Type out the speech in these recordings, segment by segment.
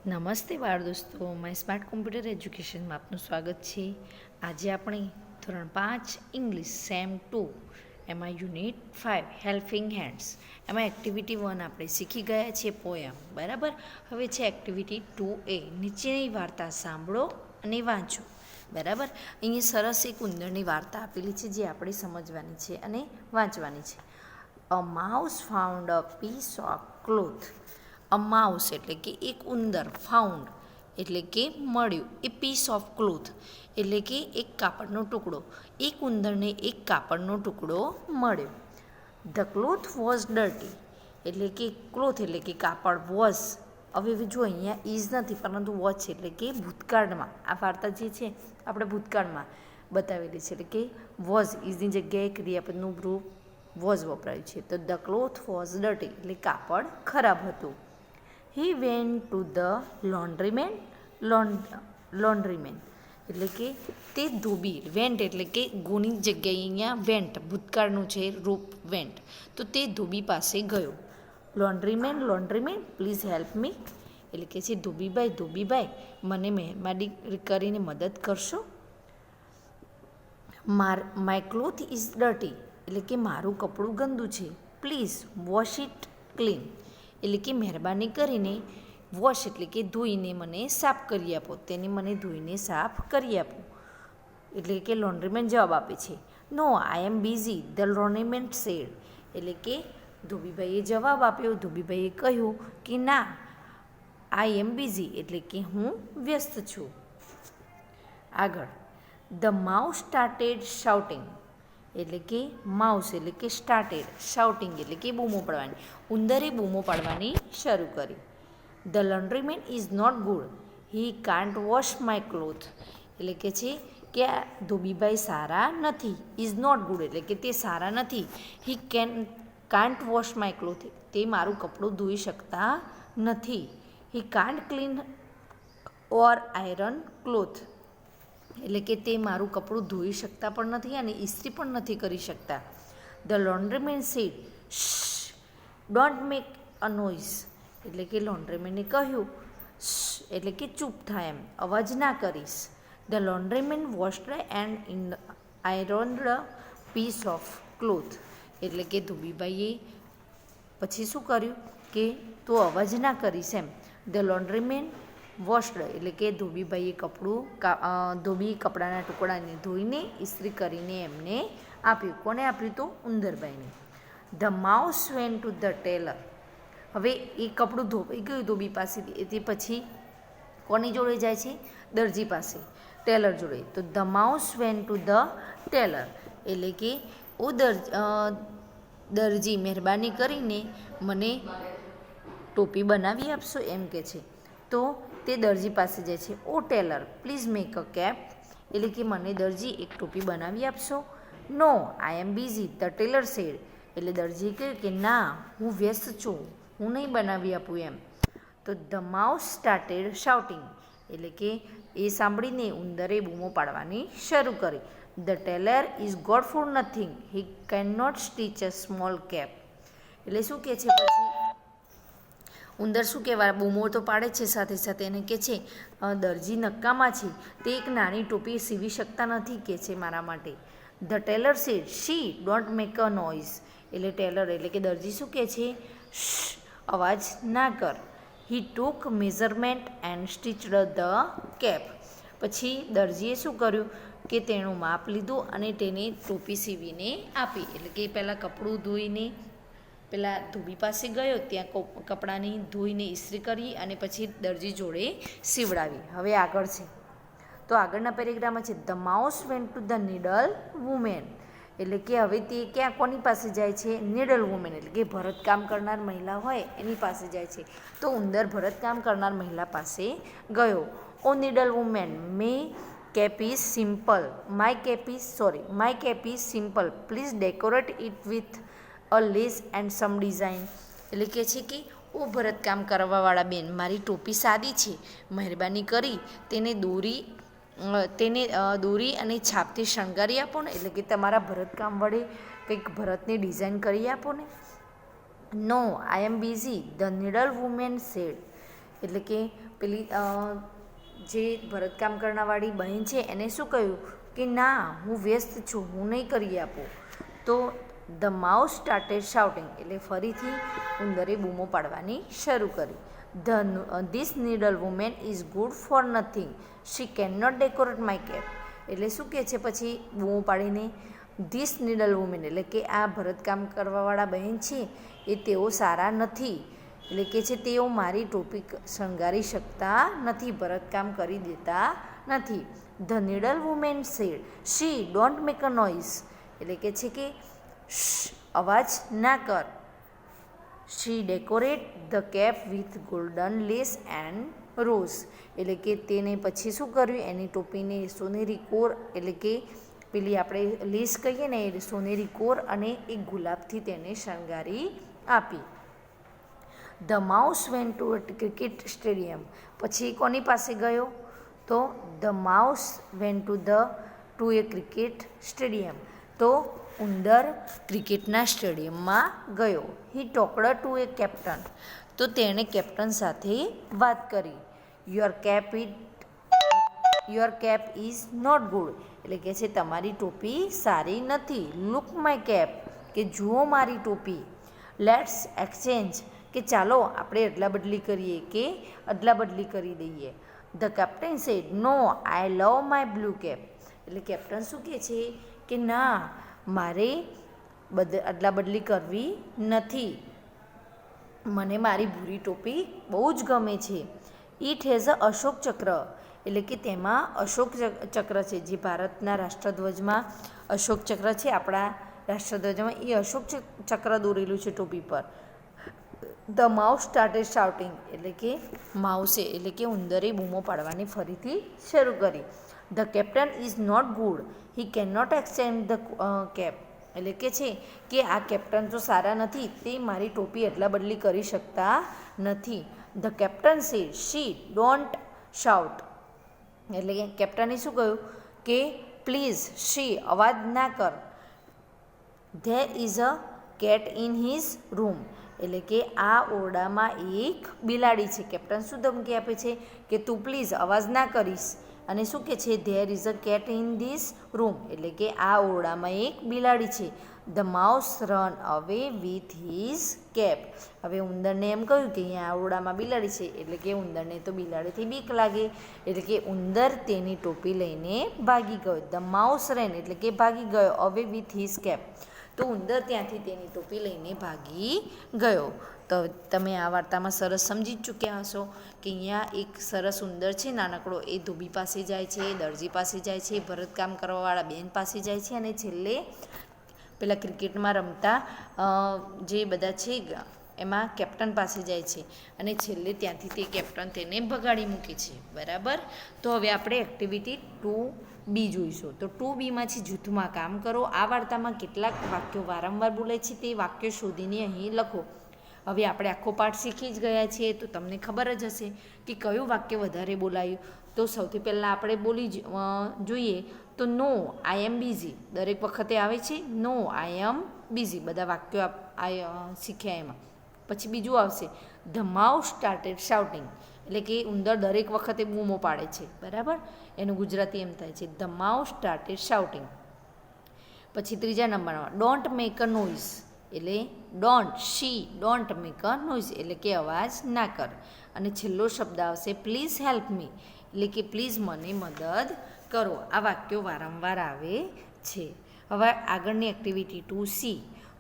નમસ્તે બાળ દોસ્તો, માય સ્માર્ટ કોમ્પ્યુટર એજ્યુકેશનમાં આપનું સ્વાગત છે. આજે આપણે ધોરણ 5 ઇંગ્લિશ સેમ 2 એમાં યુનિટ 5 હેલ્પિંગ હેન્ડ્સ એમાં એક્ટિવિટી 1 આપણે શીખી ગયા છીએ પોયમ. બરાબર. હવે છે એક્ટિવિટી 2A. નીચેની વાર્તા સાંભળો અને વાંચો. બરાબર. અહીંયા સરસ એક ઉંદરની વાર્તા આપેલી છે જે આપણે સમજવાની છે અને વાંચવાની છે. A mouse found a piece of cloth. A mouse એટલે કે એક ઉંદર, ફાઉન્ડ એટલે કે મળ્યું, એ પીસ ઓફ ક્લોથ એટલે કે એક કાપડનો ટુકડો. એક ઉંદરને એક કાપડનો ટુકડો મળ્યો. ધ ક્લોથ વોઝ ડર્ટી એટલે કે ક્લોથ એટલે કે કાપડ વોઝ. હવે જો અહીંયા ઇઝ નથી પરંતુ વોઝ છે એટલે કે ભૂતકાળમાં. આ વાર્તા જે છે આપણે ભૂતકાળમાં બતાવેલી છે એટલે કે વોઝ ઇઝની જગ્યાએ ક્રિયાપદનું રૂપ વોઝ વપરાયું છે. તો ધ ક્લોથ વોઝ ડર્ટી એટલે કાપડ ખરાબ હતું. હી વેન્ટ ટુ ધ લોન્ડ્રીમેન એટલે કે તે ધોબી. વેન્ટ એટલે કે ગોની જગ્યાએ અહીંયા વેન્ટ ભૂતકાળનું છે રૂપ વેન્ટ. તો તે ધોબી પાસે ગયો. લોન્ડ્રીમેન પ્લીઝ હેલ્પ મી એટલે કે છે ધોબીભાઈ મને મહેરબાની કરીને મદદ કરશો. માય ક્લોથ ઇઝ ડર્ટી એટલે કે મારું કપડું ગંદુ છે. પ્લીઝ વોશ ઇટ ક્લીન એટલે કે મહેરબાની કરીને વોશ એટલે કે ધોઈને મને સાફ કરી આપો. તેને મને ધોઈને સાફ કરી આપો. એટલે કે લોન્ડ્રીમેન જવાબ આપે છે. નો I am busy the laundryman sad એટલે કે ધોબીભાઈએ જવાબ આપ્યો. ધોબીભાઈએ કહ્યું કે ના, આઈ એમ બિઝી એટલે કે હું વ્યસ્ત છું. આગળ ધ માઉસ સ્ટાર્ટેડ શાઉટિંગ એટલે કે માઉસ એટલે કે સ્ટાર્ટેડ, શાઉટિંગ એટલે કે બૂમો પાડવાની. ઉંદરે બૂમો પાડવાની શરૂ કરી. The laundryman is not good he can't wash my cloth એટલે કે છે કે આ ધોબીભાઈ સારા નથી. ઇઝ નોટ ગુડ એટલે કે તે સારા નથી. હી કાન્ટ વોશ માય ક્લોથ તે મારું કપડું ધોઈ શકતા નથી. હી can't clean or iron cloth એટલે કે તે મારું કપડું ધોઈ શકતા પણ નથી અને ઇસ્ત્રી પણ નથી કરી શકતા. The laundryman said don't make a noise એટલે કે લોન્ડ્રીમેને કહ્યું એટલે કે ચૂપ થાય એમ, અવાજ ના કરીશ. The laundryman washed and ironed piece of cloth એટલે કે ધોબીભાઈએ પછી શું કર્યું કે તું અવાજ ના કરીશ એમ. ધ લોન્ડ્રીમેન વોશ્ડ એટલે કે ધોબીભાઈએ ધોબી કપડાના ટુકડાને ધોઈને ઇસ્ત્રી કરીને એમને આપ્યું. કોને આપ્યું? તો ઉંદરભાઈને. The mouse went to the tailor હવે એ કપડું ધોવાઈ ગયું ધોબી પાસેથી. એ પછી કોની જોડે જાય છે? દરજી પાસે, ટેલર જોડે. તો the mouse went to the Taylor એટલે કે દરજી મહેરબાની કરીને મને ટોપી બનાવી આપશો એમ કે છે. તો તે દરજી પાસે જાય છે. O tailor please make a cap એટલે કે મને દરજી એક ટોપી બનાવી આપશો. No I am busy the tailor said એટલે દરજીએ કહ્યું કે ના, હું વ્યસ્ત છું, હું નહીં બનાવી આપું એમ. તો ધ માઉસ સ્ટાર્ટેડ શાઉટિંગ એટલે કે એ સાંભળીને ઉંદરે બૂમો પાડવાની શરૂ કરી. The tailor is good for nothing he can not stitch a small cap એટલે શું કહે છે પછી ઉંદર શું કહેવાય બૂમો તો પાડે છે, સાથે સાથે એને કહે છે દરજી નક્કામાં છે, તે એક નાની ટોપી સીવી શકતા નથી કે છે મારા માટે. The tailor said she don't make a noise એટલે ટેલર એટલે કે દરજી શું કહે છે? અવાજ ના કર. He took measurement and stitched the cap પછી દરજીએ શું કર્યું કે તેનું માપ લીધું અને તેને ટોપી સીવીને આપી. એટલે કે પહેલાં કપડું ધોઈને પેલા ધોબી પાસે ગયો, ત્યાં કપડાની ધોઈને ઇસ્ત્રી કરી અને પછી દરજી જોડે સીવડાવી. હવે આગળ છે તો આગળના પેરેગ્રાફમાં છે the mouse went to the needle woman એટલે કે હવે તે ક્યાં કોની પાસે જાય છે? નીડલ વુમેન એટલે કે ભરતકામ કરનાર મહિલા હોય એની પાસે જાય છે. તો ઉંદર ભરતકામ કરનાર મહિલા પાસે ગયો. O needle woman my cap is simple please decorate it with a lace and some design એટલે કે છે કે ઓ ભરતકામ કરવાવાળા બેન, મારી ટોપી સાદી છે, મહેરબાની કરી તેને દોરી અને છાપથી શણગારી આપો ને એટલે કે તમારા ભરતકામ વડે કંઈક ભરતની ડિઝાઇન કરી આપો ને. No I am busy the needle woman said એટલે કે પેલી જે ભરતકામ કરનારવાળી બહેન છે એને શું કહ્યું કે ના હું વ્યસ્ત છું, હું નહીં કરી આપું. તો ધ માઉસ સ્ટાર્ટેડ શાઉટિંગ એટલે ફરીથી ઉંદરે બૂમો પાડવાની શરૂ કરી. This needle woman is good for nothing, she can not decorate my cap. એટલે શું કહે છે પછી બૂમો પાડીને, ધીસ નીડલ વુમેન એટલે કે આ ભરતકામ કરવાવાળા બહેન છે એ તેઓ સારા નથી, એટલે કે છે તેઓ મારી ટોપી શણગારી શકતા નથી, ભરતકામ કરી દેતા નથી. The needle woman said, she don't make a noise એટલે કે છે કે અવાજ ના કર. She decorate the cap with golden lace and rose એટલે કે તેને પછી શું કર્યું, એની ટોપીને સોનેરી કોર એટલે કે પેલી આપણે લેસ કહીએ ને એ સોનેરી કોર અને એક ગુલાબથી તેને શણગારી આપી. The mouse went to cricket stadium પછી કોની પાસે ગયો, તો the mouse went to a cricket stadium તો ઉંદર ક્રિકેટના સ્ટેડિયમમાં ગયો. He talked to a captain તો તેણે કેપ્ટન સાથે વાત કરી. Your cap is not good એટલે કે છે તમારી ટોપી સારી નથી. લુક માય કેપ કે જુઓ મારી ટોપી. લેટ્સ એક્સચેન્જ કે ચાલો આપણે અદલા બદલી કરી દઈએ. The captain said no I love my blue cap એટલે કેપ્ટન શું કહે છે કે ના મારે અદલા બદલી કરવી નથી, મને મારી ભૂરી ટોપી બહુ જ ગમે છે. ઇટ હેઝ અ અશોક ચક્ર એટલે કે તેમાં અશોક ચક્ર છે, જે ભારતના રાષ્ટ્રધ્વજમાં અશોક ચક્ર છે, આપણા રાષ્ટ્રધ્વજમાં એ અશોક ચક્ર દોરેલું છે ટોપી પર. ધ માઉસ સ્ટાર્ટેડ શાઉટિંગ એટલે કે માઉસે એટલે કે ઉંદરે બૂમો પાડવાની ફરીથી શરૂ કરી. The captain is not good, he can not exchange the cap એટલે કે છે કે આ કેપ્ટન તો સારા નથી, તે મારી ટોપી અદલા બદલી કરી શકતા નથી. The captain said she don't shout એટલે કે કેપ્ટને શું કહ્યું કે પ્લીઝ શી અવાજ ના કર. There is a cat in his room એટલે કે આ ઓરડામાં એક બિલાડી છે. કેપ્ટન શું ધમકી આપે છે કે તું પ્લીઝ અવાજ ના કરીશ, અને શું કે છે there is a cat in this room એટલે કે આ ઓરડામાં એક બિલાડી છે. The mouse run away with his cap હવે ઉંદરને એમ કહ્યું કે અહીંયા ઓરડામાં બિલાડી છે એટલે કે ઉંદરને તો બિલાડીથી બીક લાગે એટલે કે ઉંદર તેની ટોપી લઈને ભાગી ગયો. ધ માઉસ રેન એટલે કે ભાગી ગયો અવે વિથ હિઝ કેપ તો ઉંદર ત્યાંથી તેની ટોપી લઈને ભાગી ગયો. તો તમે આ વાર્તામાં સરસ સમજી જ ચૂક્યા હશો કે અહીંયા એક સરસ ઉંદર છે નાનકડો, એ ધોબી પાસે જાય છે, દરજી પાસે જાય છે, ભરતકામ કરવાવાળા બેન પાસે જાય છે, અને છેલ્લે પેલા ક્રિકેટમાં રમતા જે બધા છે એમાં કેપ્ટન પાસે જાય છે, અને છેલ્લે ત્યાંથી તે કેપ્ટન તેને ભગાડી મૂકે છે. બરાબર. તો હવે આપણે એક્ટિવિટી 2B જોઈશું. તો 2Bમાં છે જૂથમાં કામ કરો. આ વાર્તામાં કેટલાક વાક્યો વારંવાર બોલાય છે તે વાક્યો શોધીને અહીં લખો. હવે આપણે આખો પાઠ શીખી જ ગયા છીએ તો તમને ખબર જ હશે કે કયું વાક્ય વધારે બોલાયું. તો સૌથી પહેલાં આપણે જોઈએ તો નો આઈ એમ બિઝી દરેક વખતે આવે છે, નો આઈ એમ બિઝી બધા વાક્યો શીખ્યા એમાં. પછી બીજું આવશે ધ માઉસ સ્ટાર્ટેડ શાઉટિંગ એટલે કે ઉંદર દરેક વખતે બૂમો પાડે છે. બરાબર. એનું ગુજરાતી એમ થાય છે ધ માઉસ સ્ટાર્ટેડ શાઉટિંગ. પછી ત્રીજા નંબરમાં ડોન્ટ મેક અ નોઇઝ એટલે ડોન્ટ મેક અ નોઇઝ એટલે કે અવાજ ના કર. અને છેલ્લો શબ્દ આવશે પ્લીઝ હેલ્પ મી એટલે કે પ્લીઝ મને મદદ કરો. આ વાક્યો વારંવાર આવે છે. હવે આગળની એક્ટિવિટી 2C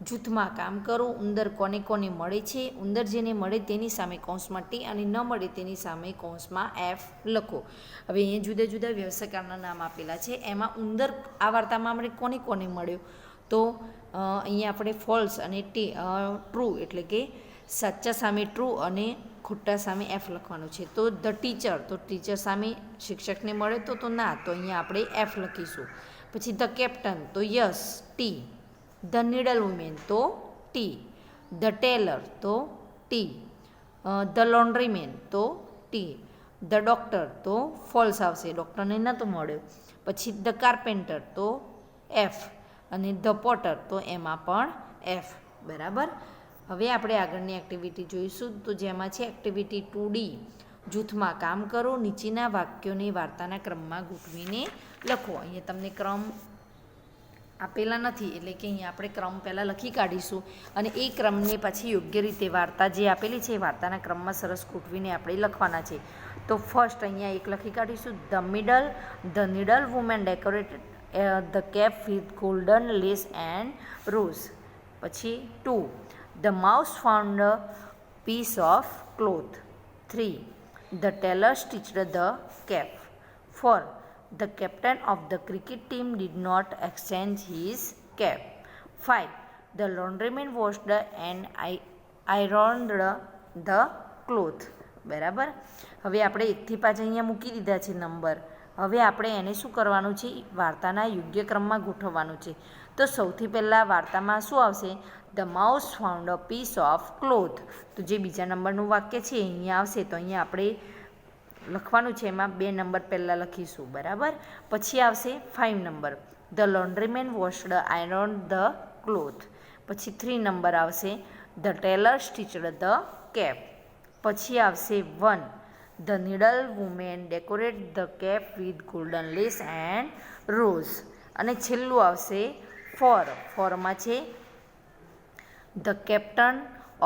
જૂથમાં કામ કરો. ઉંદર કોને કોને મળે છે, ઉંદર જેને મળે તેની સામે કૌંસમાં T અને ન મળે તેની સામે કૌંસમાં F લખો. હવે અહીંયા જુદા જુદા વ્યવસાયકારના નામ આપેલા છે. એમાં ઉંદર આ વાર્તામાં આપણે કોને કોને મળ્યો તો અહીંયા આપણે ફોલ્સ અને ટ્રુ એટલે કે સાચા સામે ટ્રુ અને ખોટા સામે F લખવાનું છે. તો ધ ટીચર તો ટીચર સામે શિક્ષકને મળે તો ના, તો અહીંયા આપણે F લખીશું. પછી ધ કેપ્ટન તો yes T, the needle woman તો T, ધ ટેલર તો T, ધ લોન્ડ્રીમેન તો T, ધ ડૉક્ટર તો ફોલ્સ આવશે, ડૉક્ટરને નહોતો મળ્યો. પછી ધ કાર્પેન્ટર તો F અને ધ પોટર તો એમાં પણ F. બરાબર. હવે આપણે આગળની એક્ટિવિટી જોઈશું તો જેમાં છે એક્ટિવિટી 2D જૂથમાં કામ કરો. નીચેના વાક્યોને વાર્તાના ક્રમમાં ગોઠવીને લખો. અહીંયા તમને ક્રમ આપેલા નથી એટલે કે અહીંયા આપણે ક્રમ પહેલાં લખી કાઢીશું અને એ ક્રમને પછી યોગ્ય રીતે વાર્તા જે આપેલી છે એ વાર્તાના ક્રમમાં સરસ ગોઠવીને આપણે લખવાના છે. તો ફર્સ્ટ અહીંયા એક લખી કાઢીશું. The needle woman decorated the cap with golden lace and rose. પછી 2 the mouse found a piece of cloth. 3 the tailor stitched the cap. 4 The captain of the cricket team did not exchange his cap. 5 The laundryman washed and ironed the cloth. બરાબર. હવે આપણે 1 થી 5 અહીંયા મૂકી દીધા છે number. હવે આપણે એને શું કરવાનું છે? વાર્તાના યોગ્ય ક્રમમાં ગોઠવવાનું છે. તો સૌથી પહેલાં વાર્તામાં શું આવશે? The mouse found a piece of cloth. તો જે બીજા નંબરનું વાક્ય છે અહીંયા આવશે. તો અહીંયા આપણે લખવાનું છે એમાં 2 નંબર પહેલાં લખીશું. બરાબર. પછી આવશે 5 number. The laundryman washed iron the cloth. પછી 3 નંબર આવશે the tailor stitched the cap. પછી આવશે 1 the needle woman decorate the cap with golden lace and rose. અને છેલ્લું આવશે 4. 4માં છે the captain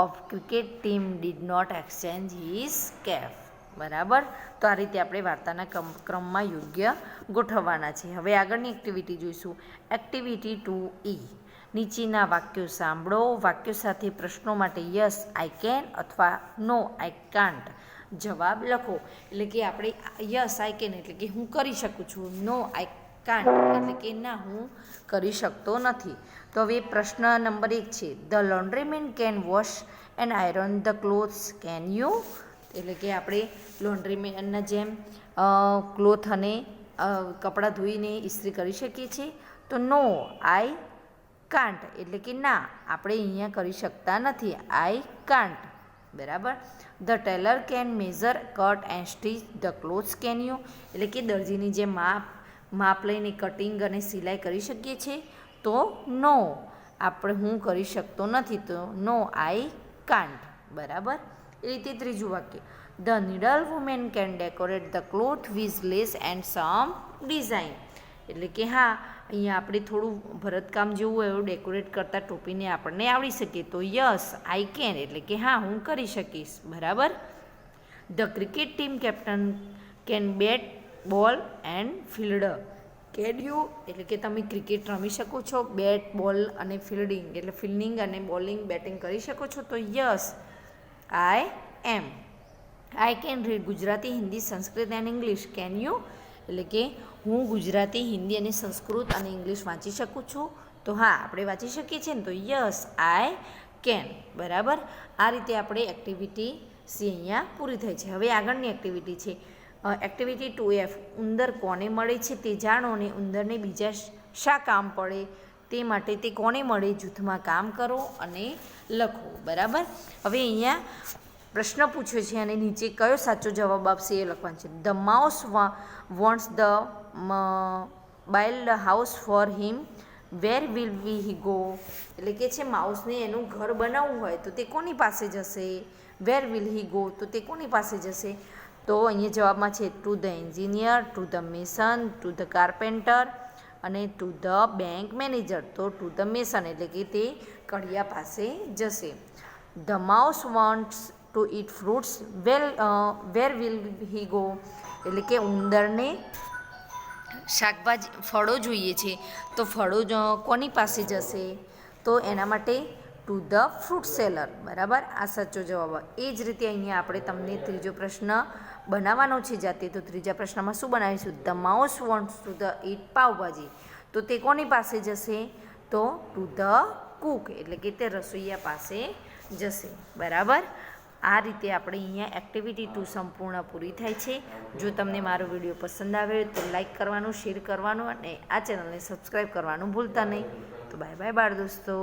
of cricket team did not exchange his cap. બરાબર. તો આ રીતે આપણે વાર્તાના ક્રમમાં યોગ્ય ગોઠવવાના છે. હવે આગળની એક્ટિવિટી જોઈશું. Activity 2E. નીચેના વાક્યો સાંભળો. વાક્યો સાથે પ્રશ્નો માટે યસ આઈ કેન અથવા નો આઈ કાન્ટ જવાબ લખો. એટલે કે આપણે યસ આઈ કેન એટલે કે હું કરી શકું છું. નો આઈ કાન્ટ એટલે કે ના હું કરી શકતો નથી. તો હવે પ્રશ્ન નંબર 1 છે. The laundryman can wash and iron the clothes can you. એટલે કે આપણે લોન્ડ્રીમેનના જેમ ક્લોથ અને કપડાં ધોઈને ઇસ્ત્રી કરી શકીએ છીએ. તો નો આઈ કાન્ટ એટલે કે ના આપણે અહીંયા કરી શકતા નથી. I can't. બરાબર. The tailor can measure cut and stitch the clothes can you. એટલે કે દરજીની જે માપ લઈને કટિંગ અને સિલાઈ કરી શકીએ છીએ. તો નો હું કરી શકતો નથી. તો નો આઈ કાન્ટ. બરાબર. એ રીતે ત્રીજું વાક્ય. The needle woman can decorate the cloth with lace and some design. એટલે કે હા અહીંયા આપણે થોડું ભરતકામ જેવું એવું ડેકોરેટ કરતાં ટોપીને આપણને આવડી શકે. તો યસ આઈ કેન એટલે કે હા હું કરી શકીશ. બરાબર. The cricket team captain can bat ball and field. Can you એટલે કે તમે ક્રિકેટ રમી શકો છો. બેટ બોલ અને ફિલ્ડિંગ એટલે ફિલ્ડિંગ અને બોલિંગ બેટિંગ કરી શકો છો. તો yes I am. I can read Gujarati, Hindi, Sanskrit and English. Can you એટલે કે હું ગુજરાતી, હિન્દી અને સંસ્કૃત અને ઇંગ્લિશ વાંચી શકું છું. તો હા આપણે વાંચી શકીએ છીએ ને. તો યસ આઈ કેન. બરાબર. આ રીતે આપણે એક્ટિવિટી સી અહીંયા પૂરી થઈ છે. હવે આગળની એક્ટિવિટી છે એક્ટિવિટી 2F. ઉંદર કોને મળે છે તે જાણો અને ઉંદરને બીજા શા કામ પડે તે માટે તે કોને મળે જૂથમાં કામ કરો અને લખો. બરાબર. હવે અહીંયા પ્રશ્ન પૂછ્યો છે અને નીચે કયો સાચો જવાબ આપશે એ લખવાનું છે. The mouse wants the build house for him. Where will he go. એટલે કે છે માઉસને એનું ઘર બનાવવું હોય તો તે કોની પાસે જશે? વેર વિલ હી ગો તો તે કોની પાસે જશે? તો અહીંયા જવાબમાં છે to the engineer, to the Mason, to the carpenter અને ટુ ધ બેંક મેનેજર. તો ટુ ધ મેસન એટલે કે તે કડિયા પાસે જશે. The mouse wants to it fruits. Wear will he go એટલે કે ઉંદરને શાકભાજી ફળો જોઈએ છે તો ફળો કોની પાસે જશે? તો એના માટે ટુ ધ ફ્રૂટ સેલર. બરાબર. આ સાચો જવાબ. એ જ રીતે અહીંયા આપણે તમને ત્રીજો પ્રશ્ન બનાવવાનો છે જાતે. તો ત્રીજા પ્રશ્નમાં શું બનાવીશું? The mouse wants to the it pav bhaji. તો તે કોની પાસે જશે? તો ટુ ધ કૂક એટલે કે તે રસોઈયા પાસે જશે. બરાબર. આ રીતે આપણે અહીંયા એક્ટિવિટી 2 સંપૂર્ણ પૂરી થાય છે. જો તમને મારો વિડીયો પસંદ આવ્યો તો લાઈક કરવાનું, શેર કરવાનું અને આ ચેનલને સબસ્ક્રાઈબ કરવાનું ભૂલતા નહીં. તો બાય બાય બાળ દોસ્તો.